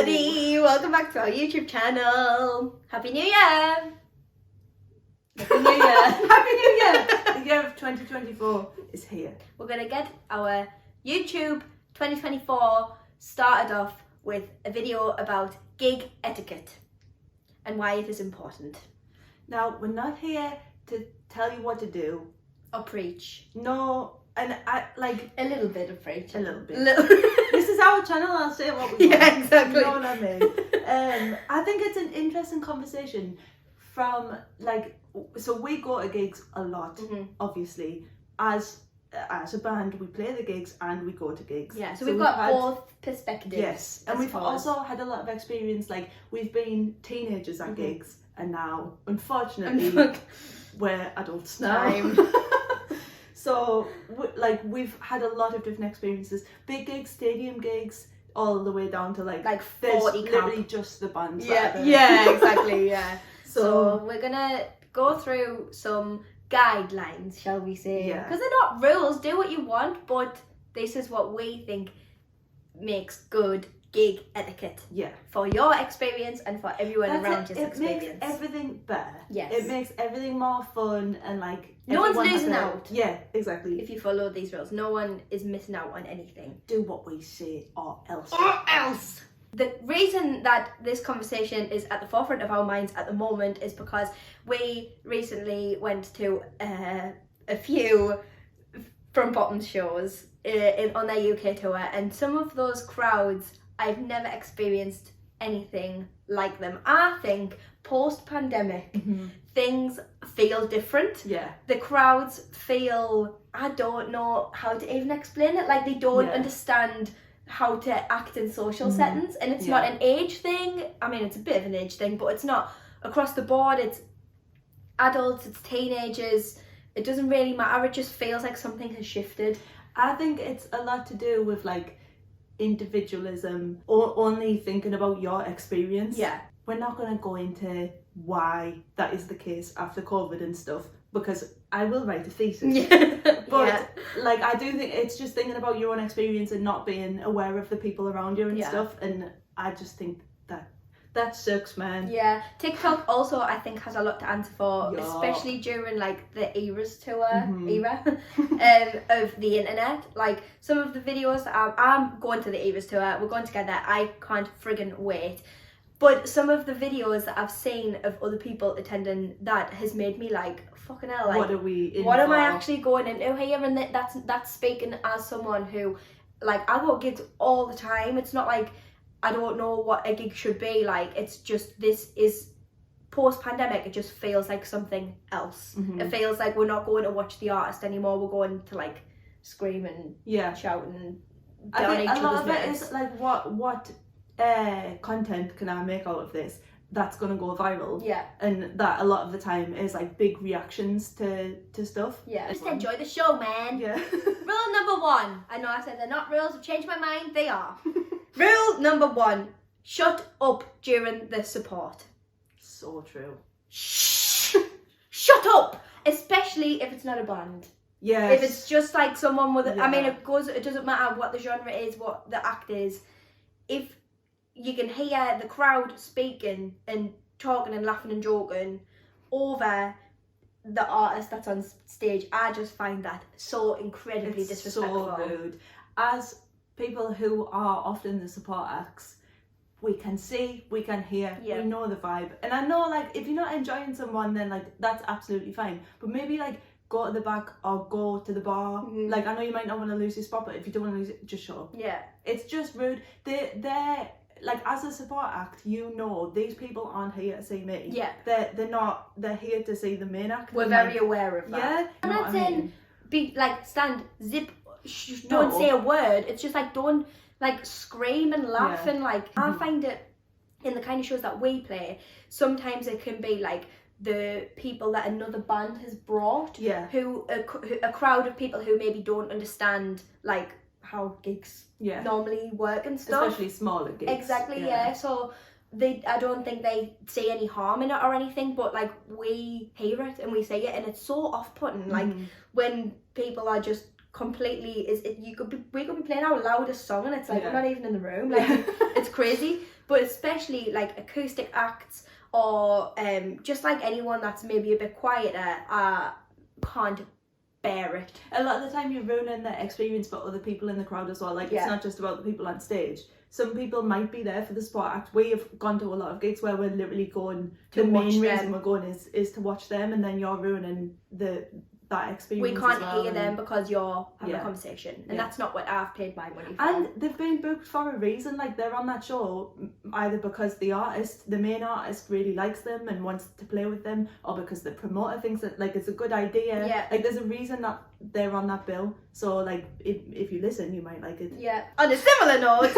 everybody, welcome back to our YouTube channel. Happy New Year! Happy New Year! Happy New Year! The year of 2024 is here. We're going to get our YouTube 2024 started off with a video about gig etiquette and why it is important. Now, we're not here to tell you what to do. Or preach. No, and I like a little bit of preach. A little bit. Little. This is our channel, I'll say what we want. Yeah, exactly. You know what I mean? I think it's an interesting conversation from so we go to gigs a lot, obviously. As a band, we play the gigs and we go to gigs. Yeah, so we've got both perspectives. Yes, and we've also had a lot of experience. Like, we've been teenagers at gigs, and now, unfortunately, we're adults now. So, we've had a lot of different experiences. Big gigs, stadium gigs, all the way down to like 40 there's literally just the bands. Yeah, exactly, yeah. So we're gonna go through some guidelines, shall we say? Yeah. Because they're not rules, do what you want, but this is what we think makes good gig etiquette. Yeah. For your experience and for everyone around your experience. It makes everything better. Yes. It makes everything more fun and no one's losing out. Yeah, exactly. If you follow these rules, no one is missing out on anything. Do what we say or else. Or else! The reason that this conversation is at the forefront of our minds at the moment is because we recently went to a few From Bottoms shows on their UK tour, and some of those crowds, I've never experienced anything like them. I think post-pandemic, things feel different. Yeah. The crowds feel, I don't know how to even explain it, like they don't understand how to act in social settings, and it's not an age thing. I mean, it's a bit of an age thing, but it's not across the board. It's adults, it's teenagers, it doesn't really matter. It just feels like something has shifted. I think it's a lot to do with individualism or only thinking about your experience. Yeah. We're not going to go into why that is the case after COVID and stuff, because I will write a thesis. But I do think it's just thinking about your own experience and not being aware of the people around you and stuff, and I just think that sucks, man. Yeah, TikTok also I think has a lot to answer for, especially during the Eras tour era of the internet. Like, some of the videos that I'm going to the Eras tour, we're going together, I can't friggin' wait. But some of the videos that I've seen of other people attending that has made me fucking hell, what are we in what am I for? actually going into here? And that's speaking as someone who, I go to gigs all the time. It's not like I don't know what a gig should be like. It's just, this is post-pandemic. It just feels like something else. It feels like we're not going to watch the artist anymore. We're going to scream and shout and down each other's necks. A lot of it is what content can I make out of this that's gonna go viral? Yeah. And that a lot of the time is big reactions to stuff. Yeah. Just enjoy the show, man. Yeah. Rule number 1. I know I said they're not rules, I've changed my mind, they are. Rule number 1. Shut up during the support. So true. Shh! Shut up! Especially if it's not a band. Yes. If it's just someone with I mean, it doesn't matter what the genre is, what the act is. If you can hear the crowd speaking and talking and laughing and joking over the artist that's on stage, I just find that so incredibly disrespectful. So rude. As people who are often the support acts, we can see, we can hear, we know the vibe. And I know if you're not enjoying someone, then that's absolutely fine. But maybe go to the back or go to the bar. I know you might not want to lose your spot, but if you don't want to lose it, just shut up. Yeah. It's just rude. They're as a support act, these people aren't here to see me. Yeah. They're here to see the main act. We're very aware of that. Yeah. And that's in, stand, zip, don't say a word. It's just don't scream and laugh and I find it in the kind of shows that we play, sometimes it can be the people that another band has brought, who a crowd of people who maybe don't understand how gigs normally work and stuff, especially smaller gigs. Exactly, so I don't think they see any harm in it or anything, but we hear it and we say it, and it's so off-putting. When people are just completely we could be playing our loudest song and it's we're not even in the room. It's crazy. but especially like acoustic acts or just like anyone that's maybe a bit quieter, can't bear it. A lot of the time you're ruining the experience for other people in the crowd as well. Like, it's not just about the people on stage. Some people might be there for the support act. We have gone to a lot of gigs where we're literally going, the main reason we're going is to watch them, and then you're ruining that experience. We can't hear them because you're having a conversation, and that's not what I've paid my money for. And they've been booked for a reason. Like, they're on that show either because the main artist really likes them and wants to play with them, or because the promoter thinks that like it's a good idea. Like, there's a reason that they're on that bill. So like, if you listen, you might like it. Yeah. On a similar note,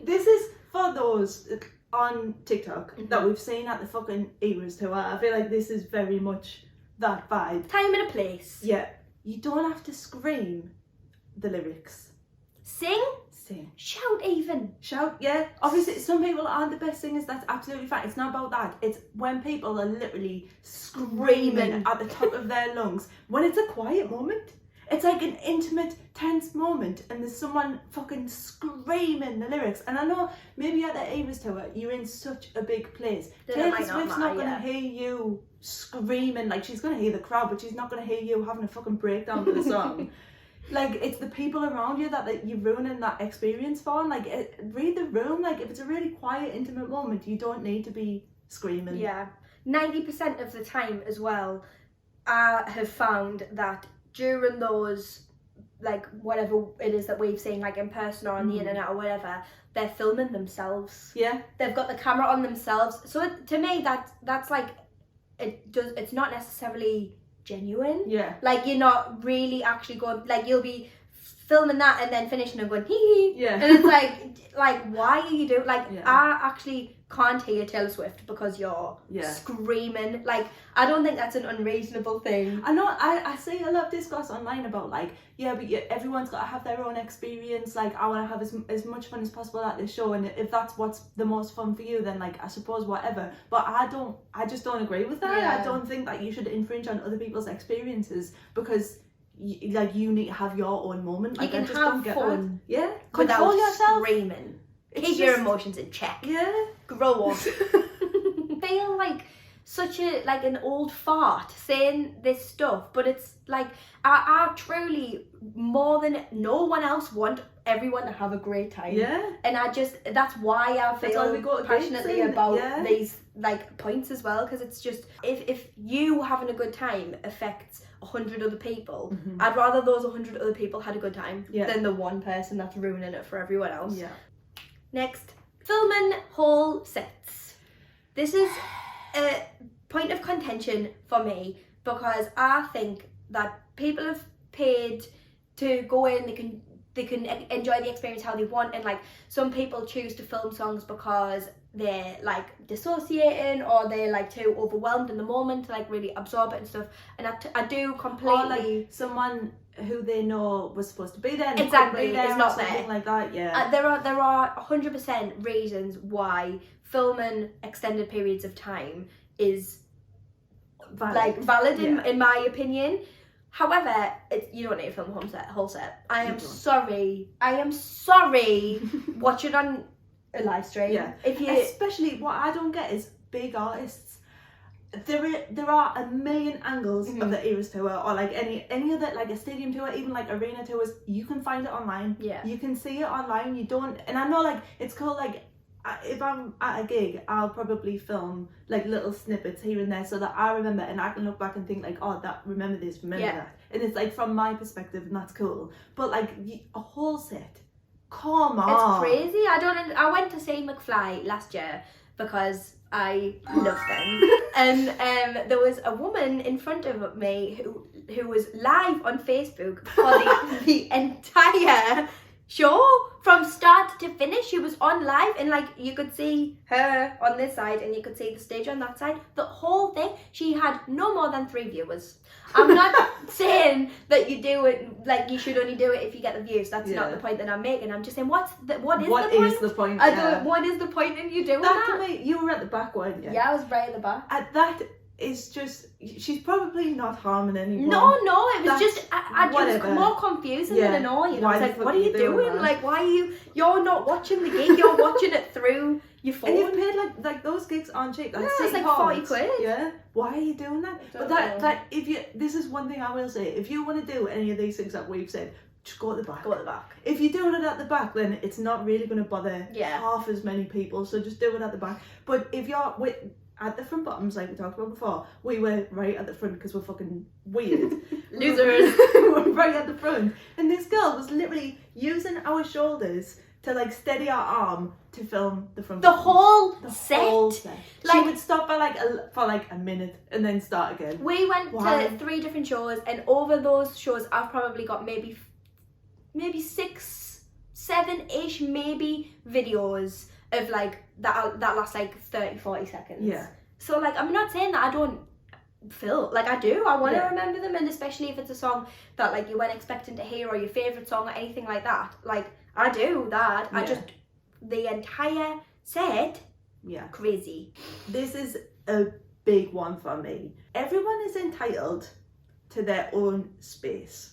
this is for those on TikTok that we've seen at the fucking Eras tour. I feel like this is very much that vibe. Time and a place. Yeah. You don't have to scream the lyrics. Sing. Shout even. Shout, yeah. Obviously, some people aren't the best singers. That's absolutely fine. It's not about that. It's when people are literally screaming at the top of their lungs. When it's a quiet moment. It's like an intimate, tense moment, and there's someone fucking screaming the lyrics. And I know maybe at the Eras tour, you're in such a big place. Taylor Swift's not going to hear you screaming. Like, she's going to hear the crowd, but she's not going to hear you having a fucking breakdown for the song. Like, it's the people around you that you're ruining that experience for. And like, read the room. Like, if it's a really quiet, intimate moment, you don't need to be screaming. Yeah. 90% of the time as well, I have found that during those, like, whatever it is that we've seen, like in person or on the internet or whatever, they're filming themselves. Yeah. They've got the camera on themselves. So to me, that's like, it's not necessarily genuine. Yeah. Like, you're not really actually going, like, you'll be filming that and then finishing and going, hee hee. Yeah. And it's like, why are you doing, like, I actually can't hear Taylor Swift because you're screaming. Like, I don't think that's an unreasonable thing. I know, I see a lot of discourse online about like, but everyone's got to have their own experience. Like, I want to have as much fun as possible at this show, and if that's what's the most fun for you, then like, I suppose whatever. But I just don't agree with that. I don't think that you should infringe on other people's experiences because you need to have your own moment. Like, you can have fun. Yeah. Control yourself. Screaming. Keep your emotions in check. Yeah. Grow up. Feel like such an old fart saying this stuff, but it's like I truly, more than no one else, want everyone to have a great time. Yeah. And that's why I feel passionately about these like points as well, because it's just if you having a good time affects 100 other people, I'd rather those 100 other people had a good time than the one person that's ruining it for everyone else. Yeah. Next, filming whole sets. This is a point of contention for me because I think that people have paid to go in, they can enjoy the experience how they want, and like some people choose to film songs because they're like dissociating or they're like too overwhelmed in the moment to like really absorb it and stuff, and I do completely. Or like someone who they know was supposed to be there, exactly, be there is not there, like that. Yeah. There are 100% reasons why filming extended periods of time is valid in my opinion. However, you don't need to film a whole set. I am sorry. Watch it on a live stream. Yeah. Especially what I don't get is big artists. There are a million angles of the Eras tour, or like any other, like a stadium tour, even like arena tours. You can find it online. Yeah. You can see it online. You don't, and I know like it's cool. Like if I'm at a gig, I'll probably film like little snippets here and there so that I remember, and I can look back and think like, oh, remember this, remember that, and it's like from my perspective, and that's cool. But like a whole set, come on, it's crazy. I went to see McFly last year because I love them. And there was a woman in front of me who was live on Facebook for the entire show from start to finish. She was on live, and like you could see her on this side and you could see the stage on that side. The whole thing, she had no more than 3 viewers. I'm not saying that you do it, like you should only do it if you get the views. That's not the point that I'm making. I'm just saying, what is the point? What is the point in you doing that? To me, you were at the back, weren't you? Yeah, I was right at the back. That is just, she's probably not harming anyone. No, it was just, it was more confusing than annoying. I was like, what are you doing? Like, why are you're not watching the gig, you're watching it through your phone. And you've paid like those gigs aren't cheap. That's it's like 40 quid. Yeah. Why are you doing that? But that if you, this is one thing I will say. If you want to do any of these things that we've said, just go at the back. Go at the back. If you're doing it at the back, then it's not really going to bother Yeah. half as many people. So just do it at the back. But if you're at the front bottoms, like we talked about before, we were right at the front because we're fucking weird. Losers. We're right at the front. And this girl was literally using our shoulders to like steady our arm to film the front. The whole set. Like, she would stop for like a minute and then start again. We went to 3 different shows, and over those shows, I've probably got maybe 6, 7-ish maybe videos of like that last like 30-40 seconds. Yeah. So like, I'm not saying that I don't feel like I do. I want to remember them, and especially if it's a song that like you weren't expecting to hear, or your favorite song, or anything like that. Like, I do that. Yeah. I just, the entire set, crazy. This is a big one for me. Everyone is entitled to their own space.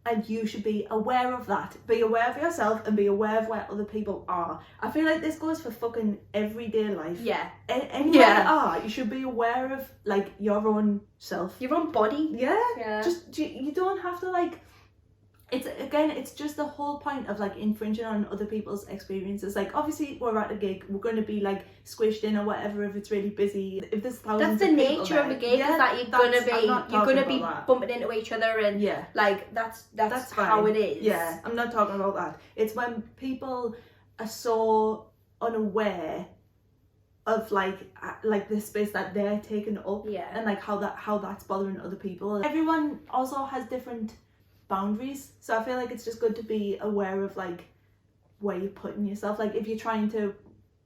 And you should be aware of that. Be aware of yourself and be aware of where other people are. I feel like this goes for fucking everyday life. Yeah. Anywhere you are, you should be aware of like your own self. Your own body. Yeah. Just, you don't have to like, it's just the whole point of like infringing on other people's experiences. Like, obviously we're at a gig, we're going to be like squished in or whatever if it's really busy. If there's thousands that's the of people nature there, of a gig, is that you're gonna be bumping into each other, and like that's how it is. Yeah, I'm not talking about that. It's when people are so unaware of like the space that they're taking up, and like how that's bothering other people. Everyone also has different boundaries, so I feel like it's just good to be aware of like where you're putting yourself. Like, if you're trying to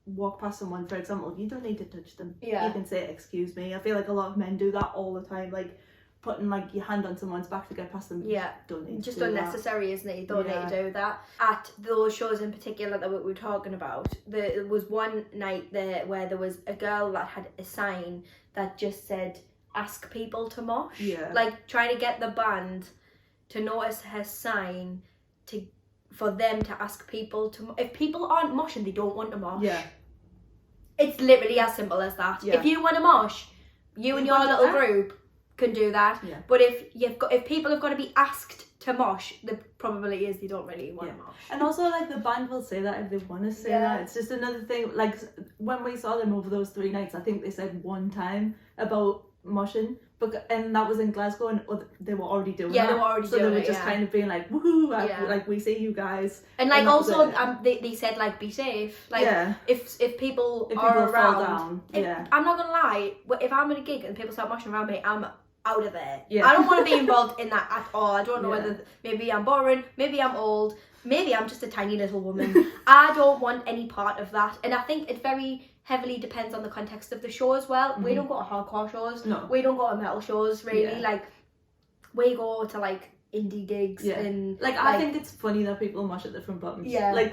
walk past someone, for example, you don't need to touch them. You can say excuse me. I feel like a lot of men do that all the time, like putting like your hand on someone's back to get past them. Don't need just to do unnecessary, isn't it? You don't need to do that. At those shows in particular that we were talking about, there was one night there where there was a girl that had a sign that just said ask people to mosh. Like, trying to get the band to notice her sign, for them to ask people to, if people aren't moshing, they don't want to mosh. It's literally as simple as that. If you want to mosh, you and your little group can do that. But if people have got to be asked to mosh, the probability is they don't really want to mosh. And also, like, the band will say that if they want to say that. It's just another thing. Like, when we saw them over those 3 nights, I think they said one time about moshing, and that was in Glasgow, and they were already doing that. They were already so doing they were just kind of being like, woohoo, like we see you guys. And like, also they said like, be safe. Like, if people are around, I'm not gonna lie, if I'm at a gig and people start moshing around me, I'm out of there. I don't want to be involved in that at all. I don't know whether maybe I'm boring, maybe I'm old, maybe I'm just a tiny little woman. I don't want any part of that. And I think it very heavily depends on the context of the show as well. We don't go to hardcore shows. No. We don't go to metal shows, really. Like, we go to like indie gigs and like, I think it's funny that people mosh at the front bottoms. Like,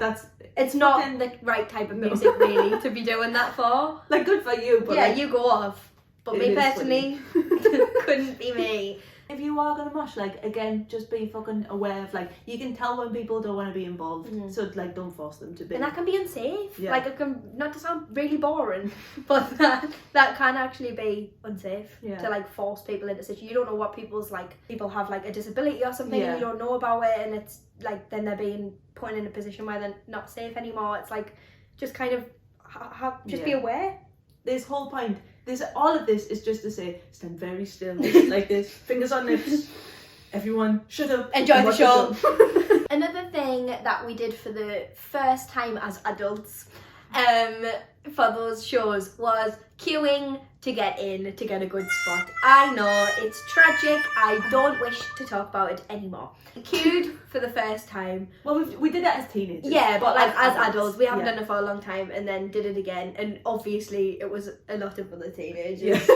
it's not the right type of music really to be doing that for. Like, good for you, but like, you go off. But me personally, couldn't be me. If you are gonna mosh, like, again, just be fucking aware of, like, you can tell when people don't want to be involved, so like, don't force them to be. And that can be unsafe. Like, it can, not to sound really boring, but that can actually be unsafe to like force people into situations. You don't know what people's like. People have like a disability or something, and you don't know about it, and it's like then they're being put in a position where they're not safe anymore. It's like, just kind of be aware. This whole point. All of this is just to say, stand very still, like this, fingers on lips. Everyone, shut up. Enjoy the show. Another thing that we did for the first time as adults, for those shows, was queuing to get in, to get a good spot. I know, it's tragic. I don't wish to talk about it anymore. Queued for the first time. Well, we did it as teenagers. Yeah, but like as adults, we haven't done it for a long time, and then did it again. And obviously, it was a lot of other teenagers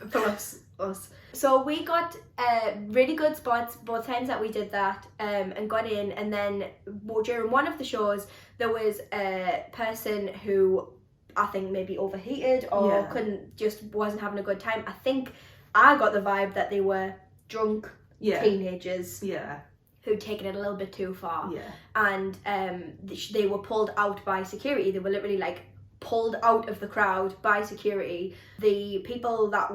plus us. So we got really good spots both times that we did that, and got in. And then during one of the shows, there was a person who I think maybe overheated or wasn't having a good time. I think I got the vibe that they were drunk teenagers who'd taken it a little bit too far, and they were pulled out by security. They were literally like pulled out of the crowd by security. The people that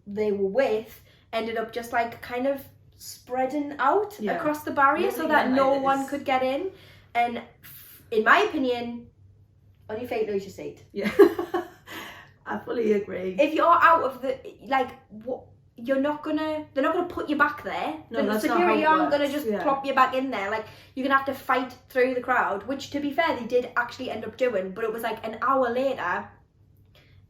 they were with ended up just like kind of spreading out across the barrier so that no one could get in. And in my opinion, on your feet, lose your seat. Yeah. I fully agree. If you're out of the, like, they're not gonna put you back there. No, the security aren't gonna just plop you back in there. Like, you're gonna have to fight through the crowd, which, to be fair, they did actually end up doing, but it was like an hour later,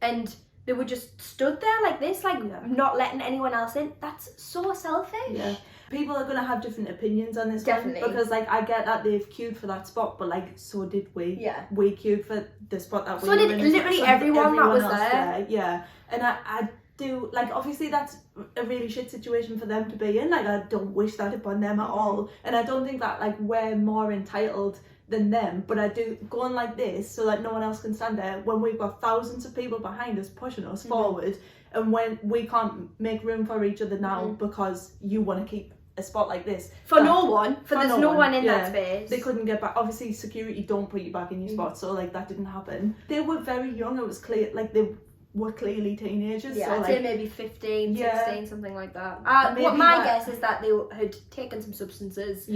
and they were just stood there like this, like not letting anyone else in. That's so selfish. Yeah. People are gonna have different opinions on this Definitely. one, because like I get that they've queued for that spot, but like so did we. Yeah. We queued for the spot that we so were did in. literally everyone that was else there. Yeah. And I do, like, obviously that's a really shit situation for them to be in. Like, I don't wish that upon them at all. And I don't think that like we're more entitled than them, but I do going like this so that no one else can stand there when we've got thousands of people behind us pushing us forward, and when we can't make room for each other now because you want to keep a spot like this there's no one in that space. They couldn't get back. Obviously security don't put you back in your spot, so like that didn't happen. They were very young. It was clear, like they were clearly teenagers. Yeah, so, I'd like, say maybe 15, 16, something like that. What my guess is that they had taken some substances,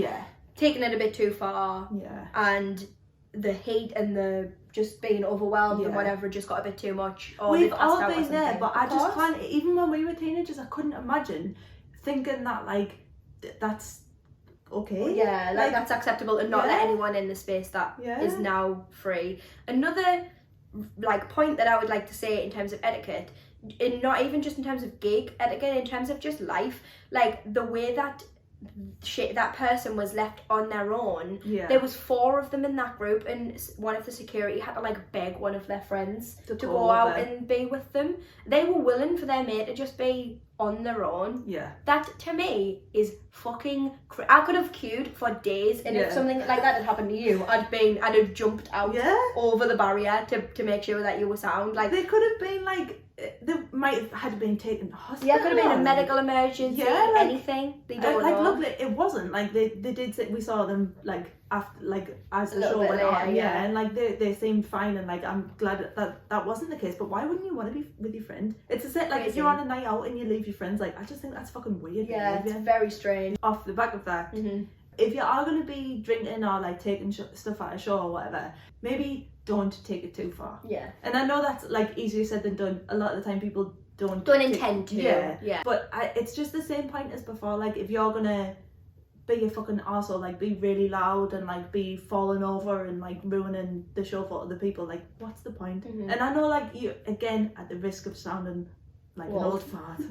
taken it a bit too far, and the heat and the just being overwhelmed and whatever just got a bit too much. Or we've all been there, but I just can't. Even when we were teenagers, I couldn't imagine thinking that like that's okay. Yeah, like that's acceptable, and not let anyone in the space that is now free. Another like point that I would like to say in terms of etiquette, in not even just in terms of gig etiquette, in terms of just life, like the way that that person was left on their own. There was 4 of them in that group, and one of the security had to like beg one of their friends to go out and be with them. They were willing for their mate to just be on their own. That to me is fucking I could have queued for days, and if something like that had happened to you, I'd have jumped out over the barrier to make sure that you were sound. Like, they could have been like, they might have had been taken to hospital. Yeah, it could have been a medical emergency, like, anything. They don't know. Look, it wasn't like they did say, we saw them like after, like as the show went on, and like they seemed fine, and like I'm glad that wasn't the case. But why wouldn't you want to be with your friend? It's a set, like if you're on a night out and you leave your friends, like I just think that's fucking weird. Yeah, it's very strange. Off the back of that, if you are going to be drinking or like taking stuff at a show or whatever, maybe don't take it too far. Yeah. And I know that's like easier said than done. A lot of the time people don't intend to. Yeah. But it's just the same point as before. Like, if you're gonna be a fucking arsehole, like be really loud and like be falling over and like ruining the show for other people, like what's the point? And I know, like, you, again, at the risk of sounding like an old fart,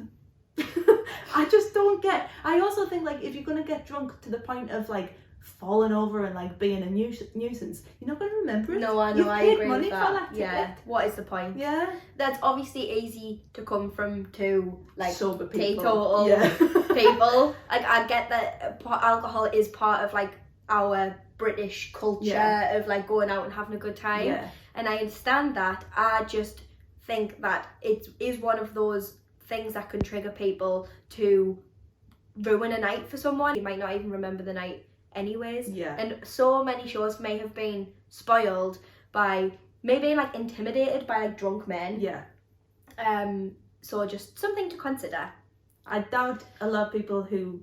I just don't get. I also think, like, if you're gonna get drunk to the point of like falling over and like being a nuisance, you're not going to remember it. No, I know. I agree with that. For that ticket. What is the point? Yeah, that's obviously easy to come from to like sober people, teetotal people. Like, I get that alcohol is part of like our British culture of like going out and having a good time, and I understand that. I just think that it is one of those things that can trigger people to ruin a night for someone. You might not even remember the night anyways, and so many shows may have been spoiled by maybe like intimidated by like drunk men. So just something to consider. I doubt a lot of people who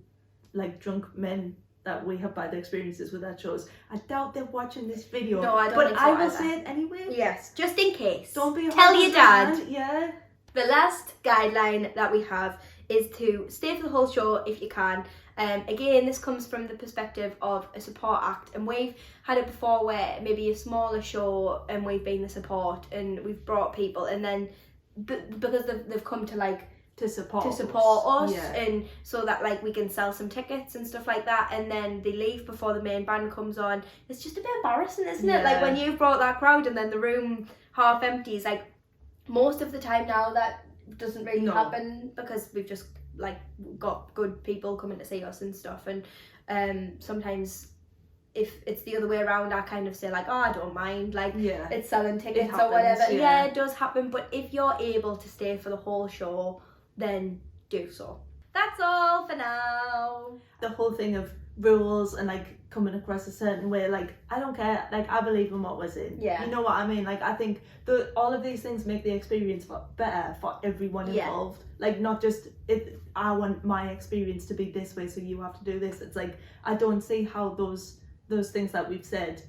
like drunk men that we have bad experiences with our shows, I doubt they're watching this video. No, I don't. But I will say it anyway. Yes, just in case. Don't be a tell your dad. Yeah. The last guideline that we have is to stay for the whole show if you can. Again, this comes from the perspective of a support act, and we've had it before where maybe a smaller show and we've been the support and we've brought people, and then because they've come to like to support us, and so that like we can sell some tickets and stuff like that, and then they leave before the main band comes on. It's just a bit embarrassing, isn't it? Like when you've brought that crowd and then the room half empties. Like most of the time now that doesn't really happen because we've just like got good people coming to see us and stuff, and sometimes if it's the other way around, I kind of say like, oh, I don't mind, like it's selling tickets or whatever. It does happen, but if you're able to stay for the whole show, then do so. That's all for now. The whole thing of rules and like coming across a certain way. Like, I don't care. Like, I believe in what we're saying. Yeah. You know what I mean? Like, I think all of these things make the experience better for everyone involved. Like, not just if I want my experience to be this way, so you have to do this. It's like, I don't see how those things that we've said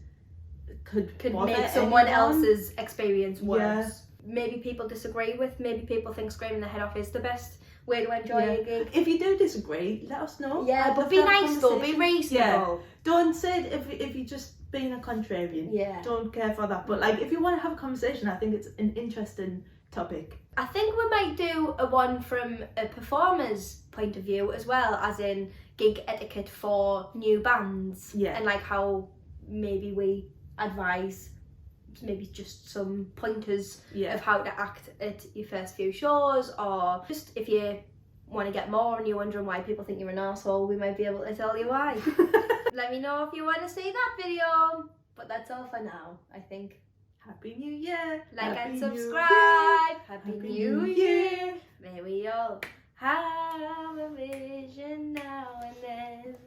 could make someone else's experience worse. Yeah. Maybe people disagree with. Maybe people think screaming their head off is the best way to enjoy a gig. If you do disagree, let us know. Yeah, but be nice though. Be reasonable. Yeah. Don't say it if you're just being a contrarian. Yeah. Don't care for that. But like, if you want to have a conversation, I think it's an interesting topic. I think we might do a one from a performer's point of view as well, as in gig etiquette for new bands. Yeah. And like how maybe we advise maybe just some pointers of how to act at your first few shows, or just if you want to get more and you're wondering why people think you're an arsehole, we might be able to tell you why. Let me know if you want to see that video. But that's all for now, I think. Happy New Year! Like Happy and New subscribe! Happy Happy New New Year! Year! May we all have a vision